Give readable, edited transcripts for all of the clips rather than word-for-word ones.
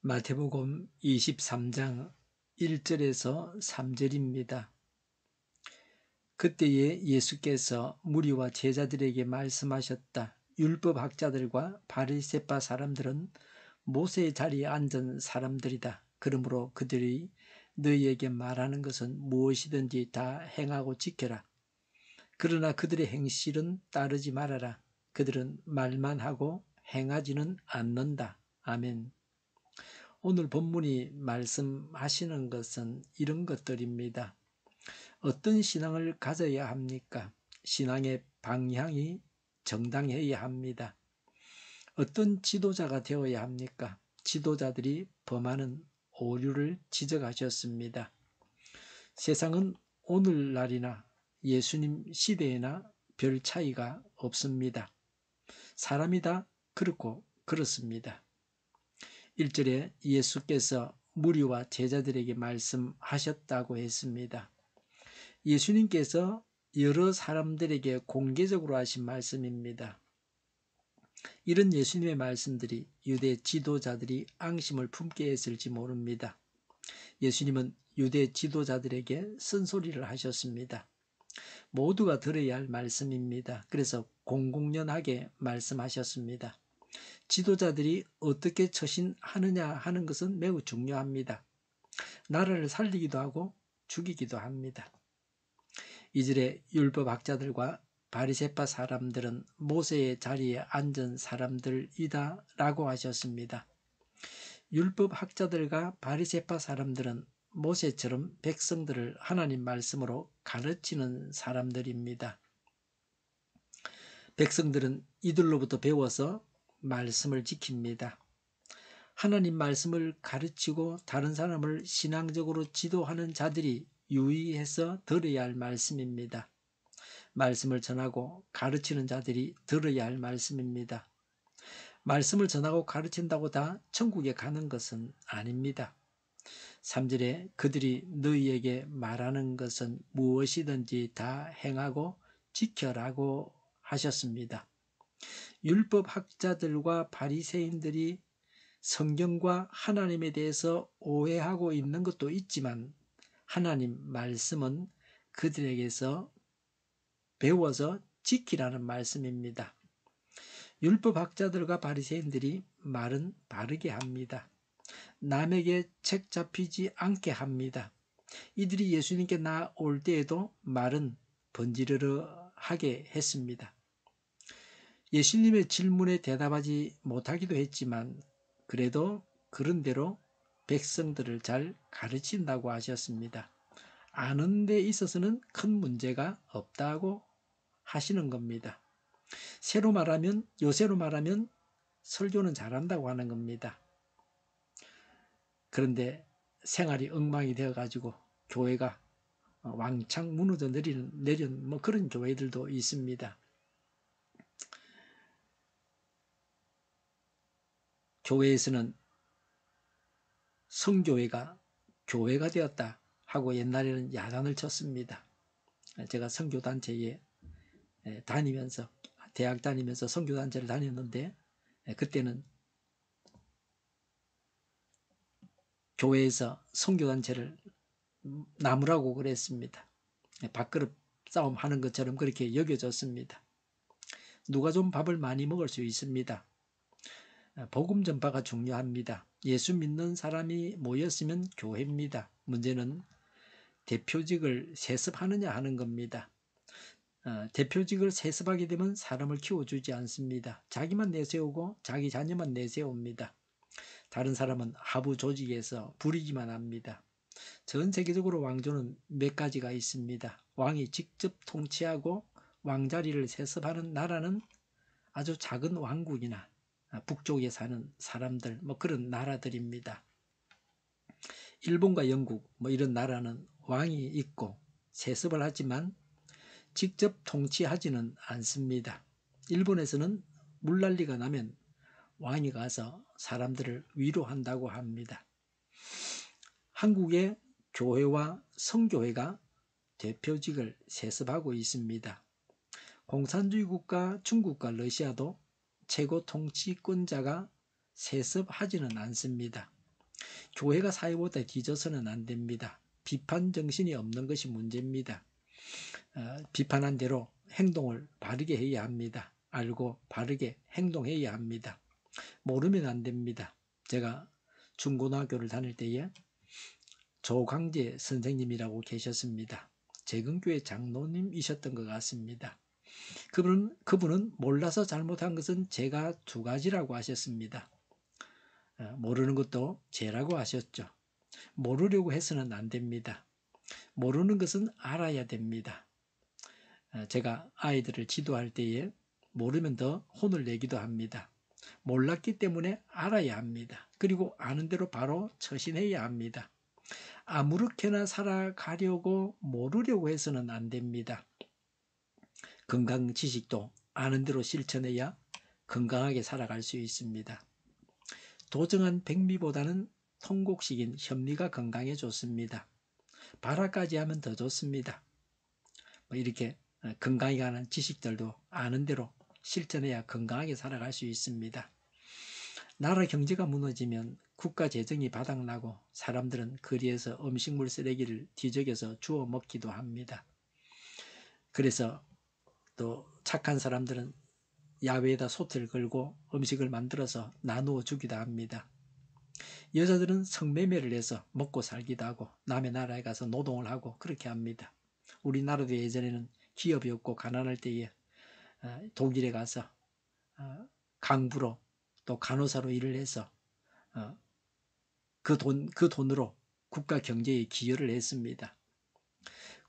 마태복음 23장 1절에서 3절입니다. 그때에 예수께서 무리와 제자들에게 말씀하셨다. 율법학자들과 바리새파 사람들은 모세의 자리에 앉은 사람들이다. 그러므로 그들이 너희에게 말하는 것은 무엇이든지 다 행하고 지켜라. 그러나 그들의 행실은 따르지 말아라. 그들은 말만 하고 행하지는 않는다. 아멘. 오늘 본문이 말씀하시는 것은 이런 것들입니다. 어떤 신앙을 가져야 합니까? 신앙의 방향이 정당해야 합니다. 어떤 지도자가 되어야 합니까? 지도자들이 범하는 오류를 지적하셨습니다. 세상은 오늘날이나 예수님 시대에나 별 차이가 없습니다. 사람이 다 그렇고 그렇습니다. 1절에 예수께서 무리와 제자들에게 말씀하셨다고 했습니다. 예수님께서 여러 사람들에게 공개적으로 하신 말씀입니다. 이런 예수님의 말씀들이 유대 지도자들이 앙심을 품게 했을지 모릅니다. 예수님은 유대 지도자들에게 쓴소리를 하셨습니다. 모두가 들어야 할 말씀입니다. 그래서 공공연하게 말씀하셨습니다. 지도자들이 어떻게 처신하느냐 하는 것은 매우 중요합니다. 나라를 살리기도 하고 죽이기도 합니다. 이절에 율법학자들과 바리새파 사람들은 모세의 자리에 앉은 사람들이다 라고 하셨습니다. 율법학자들과 바리새파 사람들은 모세처럼 백성들을 하나님 말씀으로 가르치는 사람들입니다. 백성들은 이들로부터 배워서 말씀을 지킵니다. 하나님 말씀을 가르치고 다른 사람을 신앙적으로 지도하는 자들이 유의해서 들어야 할 말씀입니다. 말씀을 전하고 가르치는 자들이 들어야 할 말씀입니다. 말씀을 전하고 가르친다고 다 천국에 가는 것은 아닙니다. 3절에 그들이 너희에게 말하는 것은 무엇이든지 다 행하고 지켜라고 하셨습니다. 율법학자들과 바리새인들이 성경과 하나님에 대해서 오해하고 있는 것도 있지만 하나님 말씀은 그들에게서 배워서 지키라는 말씀입니다. 율법학자들과 바리새인들이 말은 바르게 합니다. 남에게 책 잡히지 않게 합니다. 이들이 예수님께 나올 때에도 말은 번지르르 하게 했습니다. 예수님의 질문에 대답하지 못하기도 했지만 그래도 그런대로 백성들을 잘 가르친다고 하셨습니다. 아는 데 있어서는 큰 문제가 없다고 하시는 겁니다. 요새로 말하면 설교는 잘한다고 하는 겁니다. 그런데 생활이 엉망이 되어가지고 교회가 왕창 무너져 내린 뭐 그런 교회들도 있습니다. 교회에서는 성교회가 교회가 되었다 하고 옛날에는 야단을 쳤습니다. 제가 선교단체에 다니면서 대학 다니면서 선교단체를 다녔는데 그때는 교회에서 선교단체를 나무라고 그랬습니다. 밥그릇 싸움 하는 것처럼 그렇게 여겨졌습니다. 누가 좀 밥을 많이 먹을 수 있습니다. 복음 전파가 중요합니다. 예수 믿는 사람이 모였으면 교회입니다. 문제는 대표직을 세습하느냐 하는 겁니다. 대표직을 세습하게 되면 사람을 키워주지 않습니다. 자기만 내세우고 자기 자녀만 내세웁니다. 다른 사람은 하부 조직에서 부리기만 합니다. 전 세계적으로 왕조는 몇 가지가 있습니다. 왕이 직접 통치하고 왕자리를 세습하는 나라는 아주 작은 왕국이나 북쪽에 사는 사람들 뭐 그런 나라들입니다. 일본과 영국 뭐 이런 나라는 왕이 있고 세습을 하지만 직접 통치하지는 않습니다. 일본에서는 물난리가 나면 왕이 가서 사람들을 위로한다고 합니다. 한국의 교회와 성교회가 대표직을 세습하고 있습니다. 공산주의 국가 중국과 러시아도 최고 통치권자가 세습하지는 않습니다. 교회가 사회보다 뒤져서는 안 됩니다. 비판 정신이 없는 것이 문제입니다. 비판한 대로 행동을 바르게 해야 합니다. 알고 바르게 행동해야 합니다. 모르면 안 됩니다. 제가 중고등학교를 다닐 때에 조광재 선생님이라고 계셨습니다. 재근교회 장로님이셨던 것 같습니다. 그분은 몰라서 잘못한 것은 제가 두 가지라고 하셨습니다. 모르는 것도 죄라고 하셨죠. 모르려고 해서는 안 됩니다. 모르는 것은 알아야 됩니다. 제가 아이들을 지도할 때에 모르면 더 혼을 내기도 합니다. 몰랐기 때문에 알아야 합니다. 그리고 아는 대로 바로 처신해야 합니다. 아무렇게나 살아가려고 모르려고 해서는 안 됩니다. 건강 지식도 아는 대로 실천해야 건강하게 살아갈 수 있습니다. 도정한 백미보다는 통곡식인 현미가 건강에 좋습니다. 발화까지 하면 더 좋습니다. 이렇게 건강에 관한 지식들도 아는 대로 실천해야 건강하게 살아갈 수 있습니다. 나라 경제가 무너지면 국가 재정이 바닥나고 사람들은 거리에서 음식물 쓰레기를 뒤적여서 주워 먹기도 합니다. 그래서 또 착한 사람들은 야외에다 솥을 걸고 음식을 만들어서 나누어 주기도 합니다. 여자들은 성매매를 해서 먹고 살기도 하고 남의 나라에 가서 노동을 하고 그렇게 합니다. 우리나라도 예전에는 기업이 없고 가난할 때에 독일에 가서 강부로 또 간호사로 일을 해서 그 돈으로 국가 경제에 기여를 했습니다.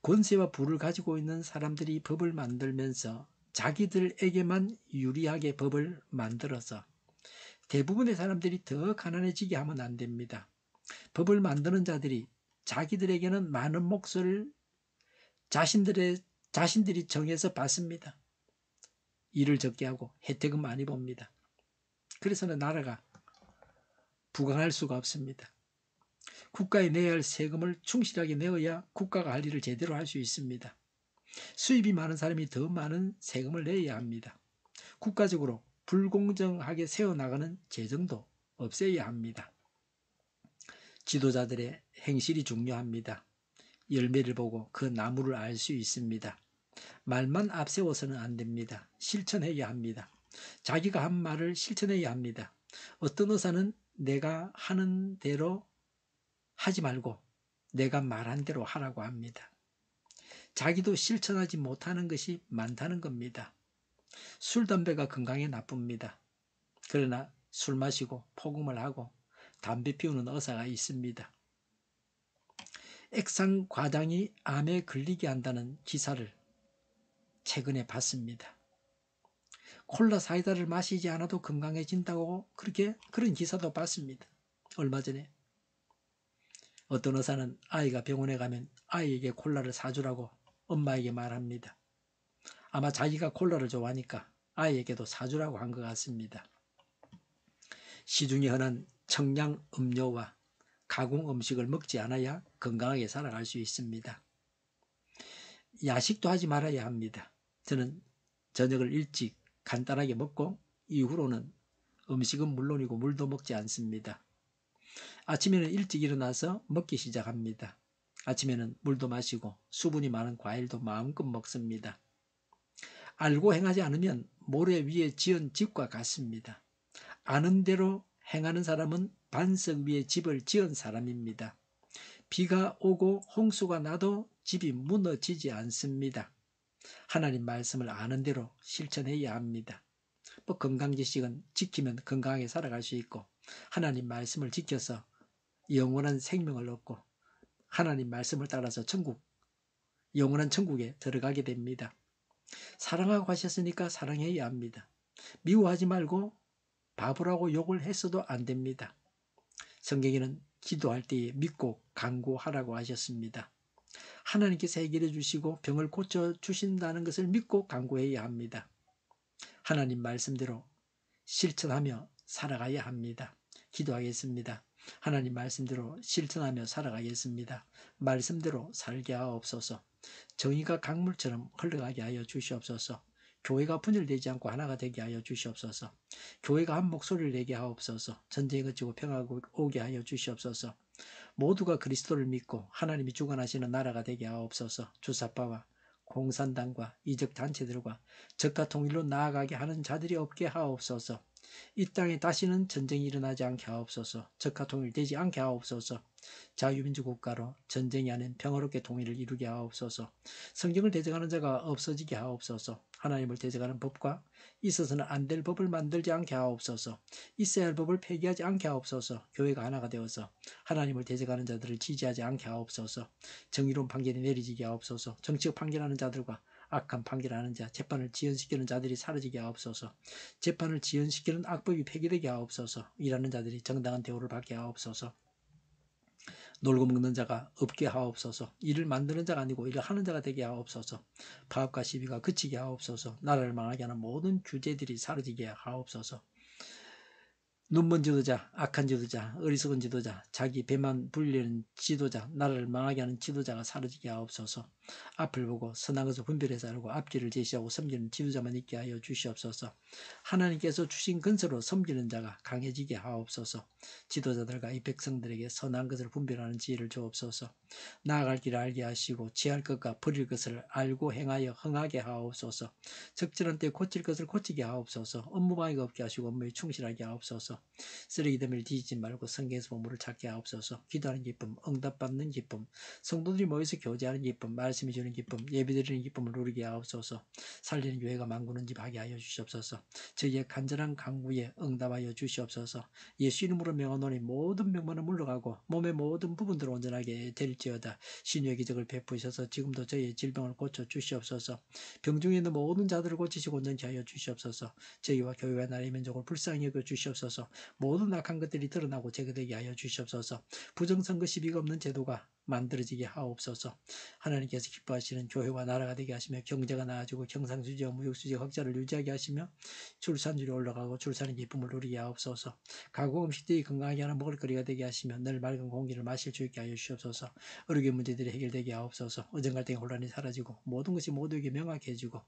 권세와 부를 가지고 있는 사람들이 법을 만들면서 자기들에게만 유리하게 법을 만들어서 대부분의 사람들이 더 가난해지게 하면 안 됩니다. 법을 만드는 자들이 자기들에게는 많은 몫을 자신들이 정해서 받습니다. 일을 적게 하고 혜택은 많이 봅니다. 그래서는 나라가 부강할 수가 없습니다. 국가에 내야 할 세금을 충실하게 내어야 국가가 할 일을 제대로 할 수 있습니다. 수입이 많은 사람이 더 많은 세금을 내야 합니다. 국가적으로 불공정하게 세워나가는 재정도 없애야 합니다. 지도자들의 행실이 중요합니다. 열매를 보고 그 나무를 알 수 있습니다. 말만 앞세워서는 안 됩니다. 실천해야 합니다. 자기가 한 말을 실천해야 합니다. 어떤 의사는 내가 하는 대로 하지 말고 내가 말한 대로 하라고 합니다. 자기도 실천하지 못하는 것이 많다는 겁니다. 술, 담배가 건강에 나쁩니다. 그러나 술 마시고 폭음을 하고 담배 피우는 의사가 있습니다. 액상 과장이 암에 걸리게 한다는 기사를 최근에 봤습니다. 콜라 사이다를 마시지 않아도 건강해진다고 그런 기사도 봤습니다. 얼마 전에 어떤 의사는 아이가 병원에 가면 아이에게 콜라를 사주라고 엄마에게 말합니다. 아마 자기가 콜라를 좋아하니까 아이에게도 사주라고 한 것 같습니다. 시중에 흔한 청량 음료와 가공 음식을 먹지 않아야 건강하게 살아갈 수 있습니다. 야식도 하지 말아야 합니다. 저는 저녁을 일찍 간단하게 먹고 이후로는 음식은 물론이고 물도 먹지 않습니다. 아침에는 일찍 일어나서 먹기 시작합니다. 아침에는 물도 마시고 수분이 많은 과일도 마음껏 먹습니다. 알고 행하지 않으면 모래 위에 지은 집과 같습니다. 아는 대로 행하는 사람은 반석 위에 집을 지은 사람입니다. 비가 오고 홍수가 나도 집이 무너지지 않습니다. 하나님 말씀을 아는 대로 실천해야 합니다. 건강지식은 지키면 건강하게 살아갈 수 있고 하나님 말씀을 지켜서 영원한 생명을 얻고 하나님 말씀을 따라서 영원한 천국에 들어가게 됩니다. 사랑하고 하셨으니까 사랑해야 합니다. 미워하지 말고 바보라고 욕을 했어도 안 됩니다. 성경에는 기도할 때에 믿고 간구하라고 하셨습니다. 하나님께서 해결해 주시고 병을 고쳐주신다는 것을 믿고 간구해야 합니다. 하나님 말씀대로 실천하며 살아가야 합니다. 기도하겠습니다. 하나님 말씀대로 실천하며 살아가겠습니다. 말씀대로 살게 하옵소서. 정의가 강물처럼 흘러가게 하여 주시옵소서. 교회가 분열되지 않고 하나가 되게 하여 주시옵소서. 교회가 한 목소리를 내게 하옵소서. 전쟁이 그치고 평화가 오게 하여 주시옵소서. 모두가 그리스도를 믿고 하나님이 주관하시는 나라가 되게 하옵소서. 주사파와 공산당과 이적 단체들과 적과 통일로 나아가게 하는 자들이 없게 하옵소서. 이 땅에 다시는 전쟁이 일어나지 않게 하옵소서. 적과 통일되지 않게 하옵소서. 자유민주 국가로 전쟁이 아닌 평화롭게 통일을 이루게 하옵소서. 성경을 대적하는 자가 없어지게 하옵소서. 하나님을 대적하는 법과 있어서는 안 될 법을 만들지 않게 하옵소서. 있어야 할 법을 폐기하지 않게 하옵소서. 교회가 하나가 되어서 하나님을 대적하는 자들을 지지하지 않게 하옵소서. 정의로운 판결이 내리지게 하옵소서. 정치적 판결하는 자들과 악한 판결하는 자, 재판을 지연시키는 자들이 사라지게 하옵소서. 재판을 지연시키는 악법이 폐기되게 하옵소서. 일하는 자들이 정당한 대우를 받게 하옵소서. 놀고 먹는 자가 없게 하옵소서. 일을 만드는 자가 아니고 일을 하는 자가 되게 하옵소서. 파업과 시비가 그치게 하옵소서. 나라를 망하게 하는 모든 규제들이 사라지게 하옵소서. 눈먼 지도자, 악한 지도자, 어리석은 지도자, 자기 배만 불리는 지도자, 나라를 망하게 하는 지도자가 사라지게 하옵소서. 앞을 보고 선한 것을 분별해서 알고 앞길을 제시하고 섬기는 지도자만 있게 하여 주시옵소서. 하나님께서 주신 근서로 섬기는 자가 강해지게 하옵소서. 지도자들과 이 백성들에게 선한 것을 분별하는 지혜를 주옵소서. 나아갈 길을 알게 하시고 지할 것과 버릴 것을 알고 행하여 흥하게 하옵소서. 적절한 때 고칠 것을 고치게 하옵소서. 업무방해가 없게 하시고 업무에 충실하게 하옵소서. 쓰레기 더미를 뒤지지 말고 성경에서 보물을 찾게 하옵소서. 기도하는 기쁨, 응답받는 기쁨, 성도들이 모여서 교제하는 기쁨, 말씀이 주는 기쁨, 예배드리는 기쁨을 누리게 하옵소서. 살리는 교회가 만구는 집 하게 하여 주시옵소서. 저희의 간절한 간구에 응답하여 주시옵소서. 예수 이름으로 명하노니 모든 병만은 물러가고 몸의 모든 부분들을 온전하게 될지어다. 신유의 기적을 베푸셔서 지금도 저희의 질병을 고쳐 주시옵소서. 병중에 있는 모든 자들을 고치시고 온전케 하여 주시옵소서. 저희와 교회와 나라의 민족을 불쌍히 여겨 주시옵소서. 모든 악한 것들이 드러나고 제거되게 하여 주시옵소서. 부정선거 시비가 없는 제도가 만들어지게 하옵소서. 하나님께서 기뻐하시는 교회와 나라가 되게 하시며 경제가 나아지고 경상수지와 무역수지 흑자를 유지하게 하시며 출산율이 올라가고 출산의 기쁨을 누리게 하옵소서. 가구 음식들이 건강하게 하는 먹을거리가 되게 하시며 늘 맑은 공기를 마실 수 있게 하여 주시옵소서. 의료계 문제들이 해결되게 하옵소서. 의정갈등의 혼란이 사라지고 모든 것이 모두에게 명확해지고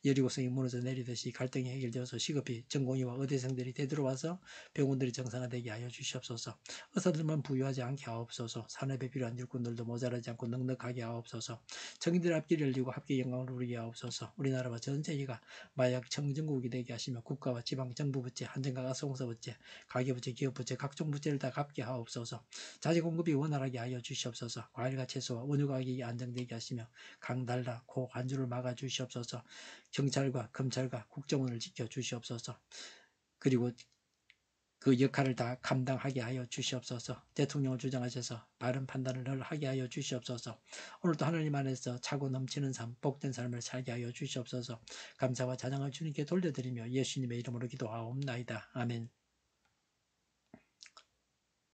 여리고성이 무너져 내리듯이 갈등이 해결되어서 시급히 전공의와 의대생들이 되돌아와서 병원들이 정상화되게 하여 주시옵소서. 의사들만 부유하지 않게 하옵소서. 산업에 필요한 일꾼들도 모자라지 않고 넉넉하게 하옵소서. 정의들 앞길이 열리고 합계 영광을 누리게 하옵소서. 우리나라와 전 세계가 마약 청정국이 되게 하시며 국가와 지방 정부 부채, 한정과 가스공사 부채, 가계부채, 기업부채, 각종 부채를 다 갚게 하옵소서. 자재 공급이 원활하게 하여 주시옵소서. 과일과 채소와 원유 가격이 안정되게 하시며 강달라 고관주를 막아 주시옵소서. 경찰과 검찰과 국정원을 지켜 주시옵소서. 그리고 그 역할을 다 감당하게 하여 주시옵소서. 대통령을 주장하셔서 바른 판단을 늘 하게 하여 주시옵소서. 오늘도 하나님 안에서 차고 넘치는 삶, 복된 삶을 살게 하여 주시옵소서. 감사와 자장을 주님께 돌려드리며 예수님의 이름으로 기도하옵나이다. 아멘.